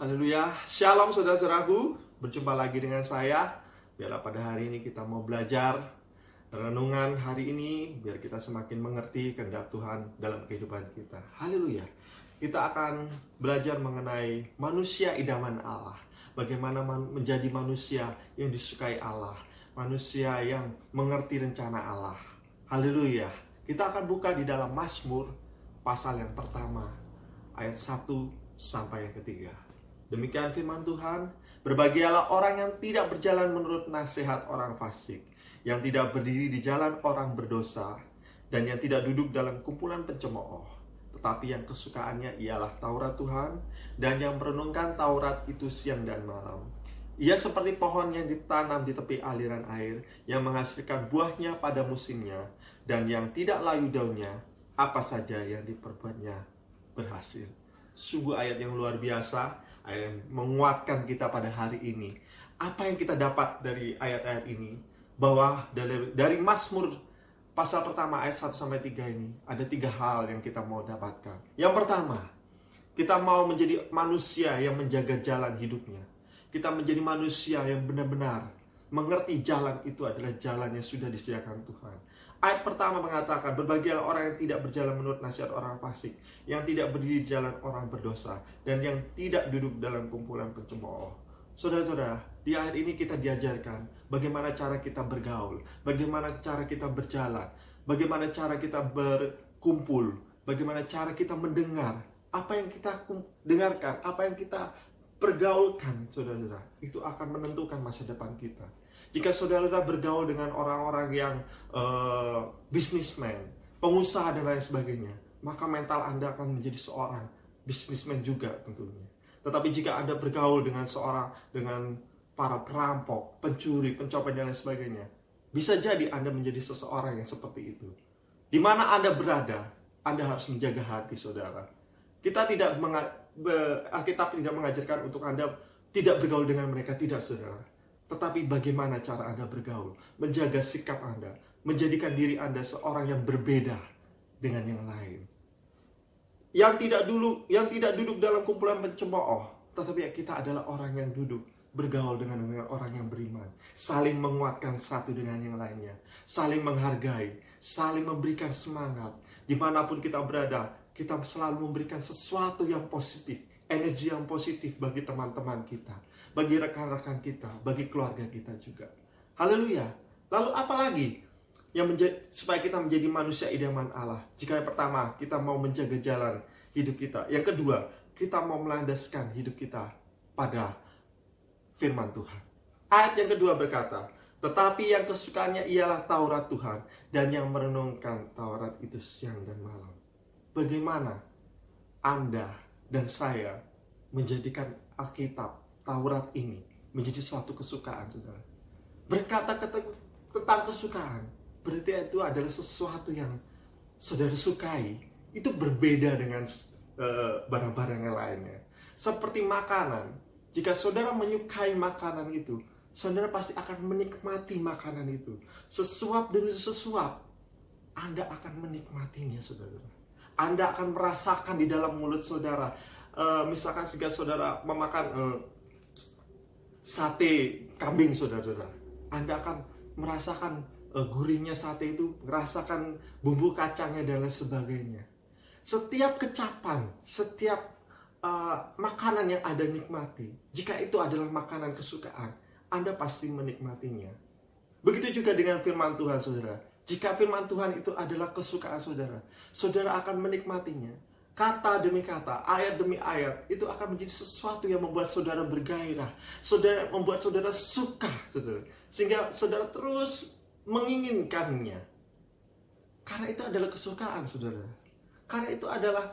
Haleluya, Shalom saudara-saudaraku, berjumpa lagi dengan saya. Biarlah pada hari ini kita mau belajar renungan hari ini, biar kita semakin mengerti kehendak Tuhan dalam kehidupan kita. Haleluya, kita akan belajar mengenai manusia idaman Allah. Bagaimana menjadi manusia yang disukai Allah, manusia yang mengerti rencana Allah. Haleluya, kita akan buka di dalam Mazmur pasal yang pertama, ayat 1 sampai yang ketiga. Demikian firman Tuhan, berbahagialah orang yang tidak berjalan menurut nasihat orang fasik, yang tidak berdiri di jalan orang berdosa, dan yang tidak duduk dalam kumpulan pencemooh. Tetapi yang kesukaannya ialah Taurat Tuhan, dan yang merenungkan Taurat itu siang dan malam. Ia seperti pohon yang ditanam di tepi aliran air, yang menghasilkan buahnya pada musimnya, dan yang tidak layu daunnya, apa saja yang diperbuatnya berhasil. Sungguh ayat yang luar biasa, ayat yang menguatkan kita pada hari ini. Apa yang kita dapat dari ayat-ayat ini? Bahwa dari Mazmur pasal pertama ayat 1 sampai 3 ini ada 3 hal yang kita mau dapatkan. Yang pertama, kita mau menjadi manusia yang menjaga jalan hidupnya. Kita menjadi manusia yang benar-benar mengerti jalan itu adalah jalan yang sudah disediakan Tuhan. Ayat pertama mengatakan, berbahagialah orang yang tidak berjalan menurut nasihat orang fasik, yang tidak berdiri di jalan orang berdosa, dan yang tidak duduk dalam kumpulan pencemooh. Saudara-saudara, di ayat ini kita diajarkan bagaimana cara kita bergaul, bagaimana cara kita berjalan, bagaimana cara kita berkumpul, bagaimana cara kita mendengar, apa yang kita dengarkan, apa yang kita pergaulkan, saudara-saudara, itu akan menentukan masa depan kita. Jika saudara bergaul dengan orang-orang yang bisnismen, pengusaha dan lain sebagainya, maka mental Anda akan menjadi seorang bisnismen juga tentunya. Tetapi jika Anda bergaul dengan para perampok, pencuri, pencopet dan lain sebagainya, bisa jadi Anda menjadi seseorang yang seperti itu. Di mana Anda berada, Anda harus menjaga hati, saudara. Alkitab tidak mengajarkan untuk Anda tidak bergaul dengan mereka, tidak, saudara. Tetapi bagaimana cara Anda bergaul, menjaga sikap Anda, menjadikan diri Anda seorang yang berbeda dengan yang lain. Yang tidak duduk dalam kumpulan pencemooh, tetapi kita adalah orang yang duduk bergaul dengan orang yang beriman, saling menguatkan satu dengan yang lainnya, saling menghargai, saling memberikan semangat. Dimanapun kita berada, kita selalu memberikan sesuatu yang positif, energi yang positif bagi teman-teman kita, bagi rekan-rekan kita, bagi keluarga kita juga. Haleluya. Lalu apa lagi yang supaya kita menjadi manusia idaman Allah? Jika yang pertama, kita mau menjaga jalan hidup kita. Yang kedua, kita mau melandaskan hidup kita pada firman Tuhan. Ayat yang kedua berkata, tetapi yang kesukaannya ialah Taurat Tuhan, dan yang merenungkan Taurat itu siang dan malam. Bagaimana Anda dan saya menjadikan Alkitab, Taurat ini menjadi suatu kesukaan, saudara? Berkata tentang kesukaan, berarti itu adalah sesuatu yang saudara sukai. Itu berbeda dengan barang-barang yang lainnya. Seperti makanan, jika saudara menyukai makanan itu, saudara pasti akan menikmati makanan itu. Sesuap demi sesuap, Anda akan menikmatinya, saudara. Anda akan merasakan di dalam mulut saudara. Misalkan jika saudara memakan sate kambing, saudara, Anda akan merasakan gurihnya sate itu, merasakan bumbu kacangnya dan lain sebagainya. Setiap kecapan, setiap makanan yang Anda nikmati, jika itu adalah makanan kesukaan, Anda pasti menikmatinya. Begitu juga dengan firman Tuhan, saudara. Jika firman Tuhan itu adalah kesukaan saudara, saudara akan menikmatinya. Kata demi kata, ayat demi ayat, itu akan menjadi sesuatu yang membuat saudara bergairah, membuat saudara suka, saudara. Sehingga saudara terus menginginkannya. Karena itu adalah kesukaan, saudara. Karena itu adalah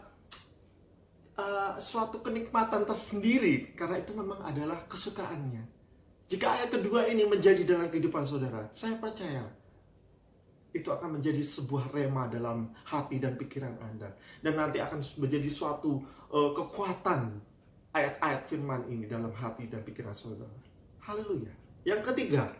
suatu kenikmatan tersendiri, karena itu memang adalah kesukaannya. Jika ayat kedua ini menjadi dalam kehidupan saudara, saya percaya itu akan menjadi sebuah rema dalam hati dan pikiran Anda. Dan nanti akan menjadi suatu kekuatan ayat-ayat firman ini dalam hati dan pikiran saudara. Haleluya. Yang ketiga,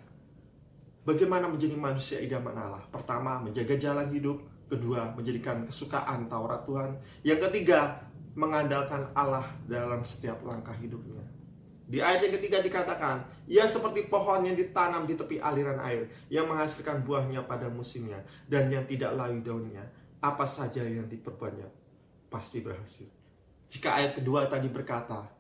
bagaimana menjadi manusia idaman Allah? Pertama, menjaga jalan hidup. Kedua, menjadikan kesukaan Taurat Tuhan. Yang ketiga, mengandalkan Allah dalam setiap langkah hidupnya. Di ayat yang ketiga dikatakan, ia seperti pohon yang ditanam di tepi aliran air, yang menghasilkan buahnya pada musimnya, dan yang tidak layu daunnya. Apa saja yang diperbuatnya pasti berhasil. Jika ayat kedua tadi berkata,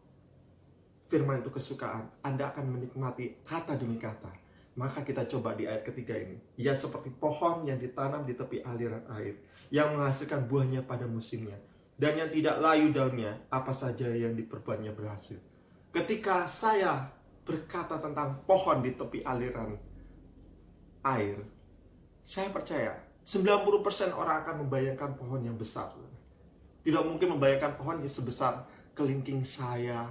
firman itu kesukaan, Anda akan menikmati kata demi kata. Maka kita coba di ayat ketiga ini. Ia seperti pohon yang ditanam di tepi aliran air, yang menghasilkan buahnya pada musimnya, dan yang tidak layu daunnya. Apa saja yang diperbuatnya berhasil. Ketika saya berkata tentang pohon di tepi aliran air, saya percaya 90% orang akan membayangkan pohon yang besar. Tidak mungkin membayangkan pohon yang sebesar kelingking saya,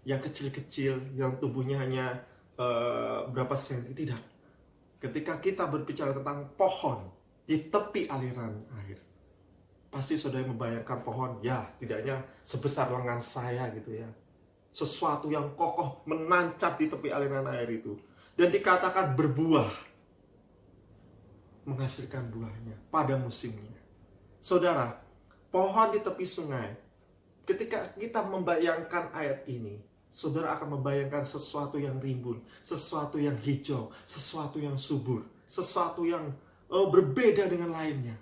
yang kecil-kecil, yang tumbuhnya hanya berapa senti. Tidak. Ketika kita berbicara tentang pohon di tepi aliran air, pasti saudara membayangkan pohon, ya tidaknya sebesar lengan saya gitu ya. Sesuatu yang kokoh menancap di tepi aliran air itu. Dan dikatakan berbuah. Menghasilkan buahnya pada musimnya. Saudara, pohon di tepi sungai. Ketika kita membayangkan ayat ini, saudara akan membayangkan sesuatu yang rimbun, sesuatu yang hijau, sesuatu yang subur, sesuatu yang berbeda dengan lainnya.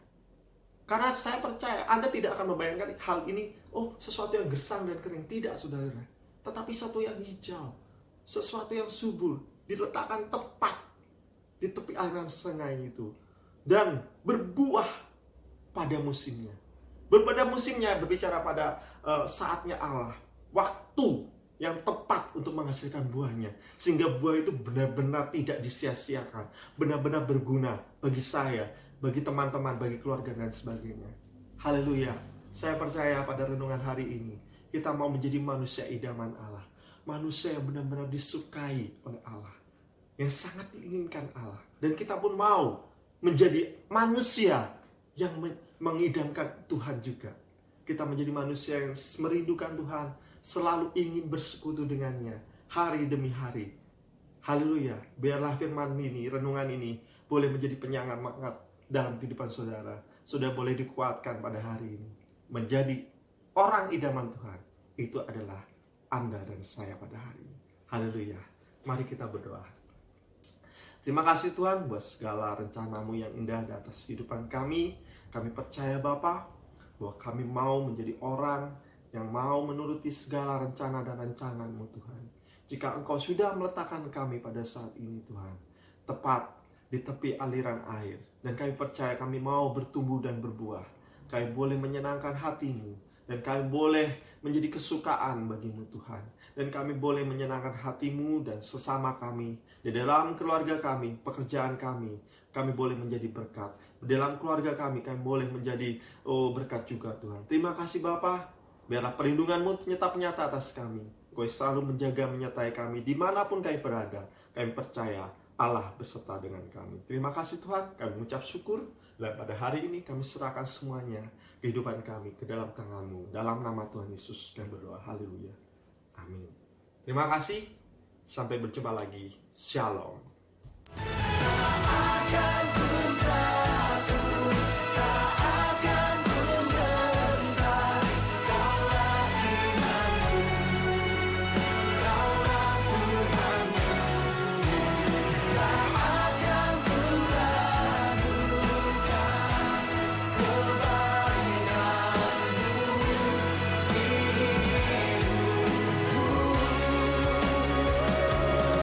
Karena saya percaya Anda tidak akan membayangkan hal ini, sesuatu yang gersang dan kering. Tidak, saudara. Tetapi sesuatu yang hijau, sesuatu yang subur, diletakkan tepat di tepi aliran sungai itu. Dan berbuah pada musimnya. Pada musimnya berbicara pada saatnya Allah. Waktu yang tepat untuk menghasilkan buahnya. Sehingga buah itu benar-benar tidak disia-siakan. Benar-benar berguna bagi saya, bagi teman-teman, bagi keluarga dan sebagainya. Haleluya. Saya percaya pada renungan hari ini, kita mau menjadi manusia idaman Allah. Manusia yang benar-benar disukai oleh Allah. Yang sangat diinginkan Allah. Dan kita pun mau menjadi manusia yang mengidamkan Tuhan juga. Kita menjadi manusia yang merindukan Tuhan. Selalu ingin bersekutu dengannya. Hari demi hari. Haleluya. Biarlah firman ini, renungan ini, boleh menjadi penyemangat dalam kehidupan saudara. Saudara boleh dikuatkan pada hari ini. Menjadi orang idaman Tuhan, itu adalah Anda dan saya pada hari ini. Haleluya. Mari kita berdoa. Terima kasih Tuhan buat segala rencana-Mu yang indah di atas kehidupan kami. Kami percaya Bapa bahwa kami mau menjadi orang yang mau menuruti segala rencana dan rancangan-Mu Tuhan. Jika Engkau sudah meletakkan kami pada saat ini Tuhan, tepat di tepi aliran air, dan kami percaya kami mau bertumbuh dan berbuah. Kami boleh menyenangkan hati-Mu, dan kami boleh menjadi kesukaan bagi-Mu Tuhan. Dan kami boleh menyenangkan hati-Mu dan sesama kami. Di dalam keluarga kami, pekerjaan kami boleh menjadi berkat. Di dalam keluarga kami boleh menjadi berkat juga Tuhan. Terima kasih Bapa. Biarlah perlindungan-Mu nyata atas kami. Kau selalu menjaga menyertai kami dimanapun kami berada. Kami percaya Allah beserta dengan kami. Terima kasih Tuhan. Kami mengucap syukur. Dan pada hari ini kami serahkan semuanya, kehidupan kami ke dalam tangan-Mu. Dalam nama Tuhan Yesus kami berdoa. Haleluya. Amin. Terima kasih. Sampai berjumpa lagi. Shalom.